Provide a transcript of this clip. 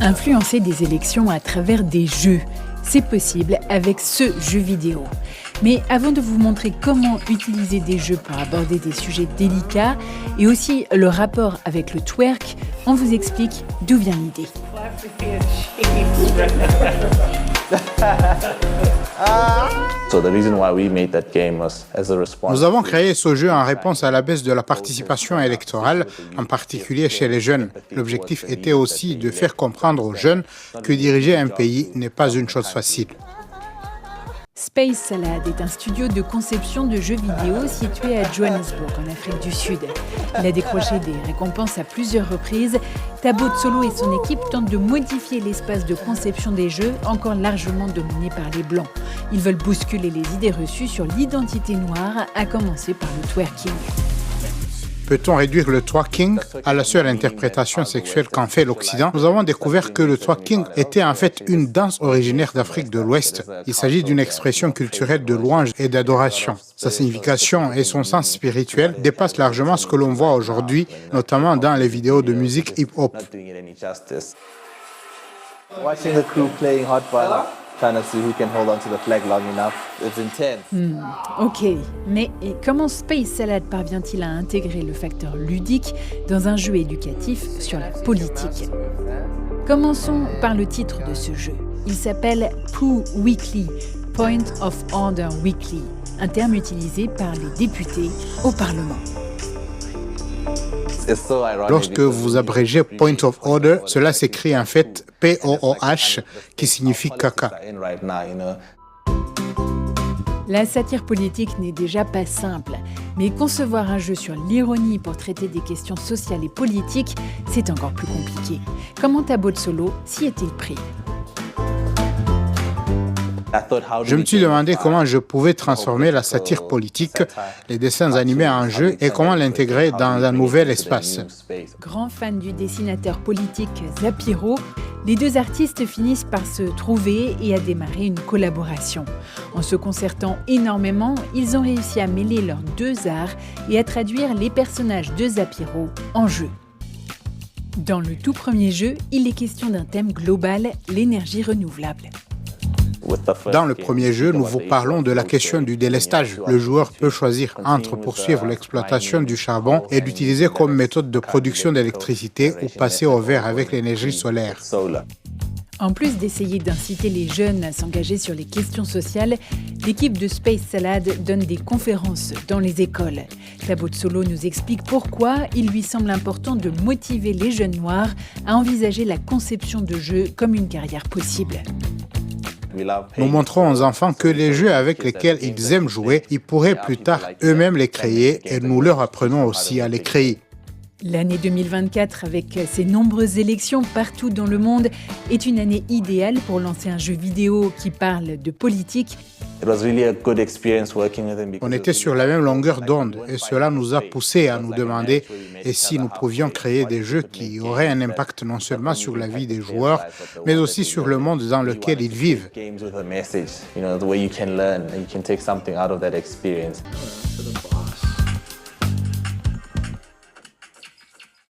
Influencer des élections à travers des jeux, c'est possible avec ce jeu vidéo. Mais avant de vous montrer comment utiliser des jeux pour aborder des sujets délicats et aussi le rapport avec le twerk, on vous explique d'où vient l'idée. Nous avons créé ce jeu en réponse à la baisse de la participation électorale, en particulier chez les jeunes. L'objectif était aussi de faire comprendre aux jeunes que diriger un pays n'est pas une chose facile. Space Salad est un studio de conception de jeux vidéo situé à Johannesburg, en Afrique du Sud. Il a décroché des récompenses à plusieurs reprises. Thabo Tsolo et son équipe tentent de modifier l'espace de conception des jeux, encore largement dominé par les Blancs. Ils veulent bousculer les idées reçues sur l'identité noire, à commencer par le twerking. Peut-on réduire le twerking à la seule interprétation sexuelle qu'en fait l'Occident? Nous avons découvert que le twerking était en fait une danse originaire d'Afrique de l'Ouest. Il s'agit d'une expression culturelle de louange et d'adoration. Sa signification et son sens spirituel dépassent largement ce que l'on voit aujourd'hui, notamment dans les vidéos de musique hip-hop. Ok, mais comment Space Salad parvient-il à intégrer le facteur ludique dans un jeu éducatif sur la politique? Commençons par le titre de ce jeu. Il s'appelle POW Weekly, Point of Order Weekly, un terme utilisé par les députés au Parlement. Lorsque vous abrégez Point of Order, cela s'écrit en fait POOH, qui signifie caca. La satire politique n'est déjà pas simple, mais concevoir un jeu sur l'ironie pour traiter des questions sociales et politiques, c'est encore plus compliqué. Comment Thabo Tsolo s'y est-il pris? Je me suis demandé comment je pouvais transformer la satire politique, les dessins animés en jeu et comment l'intégrer dans un nouvel espace. Grand fan du dessinateur politique Zapiro, les deux artistes finissent par se trouver et à démarrer une collaboration. En se concertant énormément, ils ont réussi à mêler leurs deux arts et à traduire les personnages de Zapiro en jeu. Dans le tout premier jeu, il est question d'un thème global, l'énergie renouvelable. Dans le premier jeu, nous vous parlons de la question du délestage. Le joueur peut choisir entre poursuivre l'exploitation du charbon et l'utiliser comme méthode de production d'électricité ou passer au vert avec l'énergie solaire. En plus d'essayer d'inciter les jeunes à s'engager sur les questions sociales, l'équipe de Space Salad donne des conférences dans les écoles. Thabo Tsolo nous explique pourquoi il lui semble important de motiver les jeunes noirs à envisager la conception de jeux comme une carrière possible. Nous montrons aux enfants que les jeux avec lesquels ils aiment jouer, ils pourraient plus tard eux-mêmes les créer et nous leur apprenons aussi à les créer. L'année 2024, avec ses nombreuses élections partout dans le monde, est une année idéale pour lancer un jeu vidéo qui parle de politique. On était sur la même longueur d'onde et cela nous a poussé à nous demander et si nous pouvions créer des jeux qui auraient un impact non seulement sur la vie des joueurs, mais aussi sur le monde dans lequel ils vivent.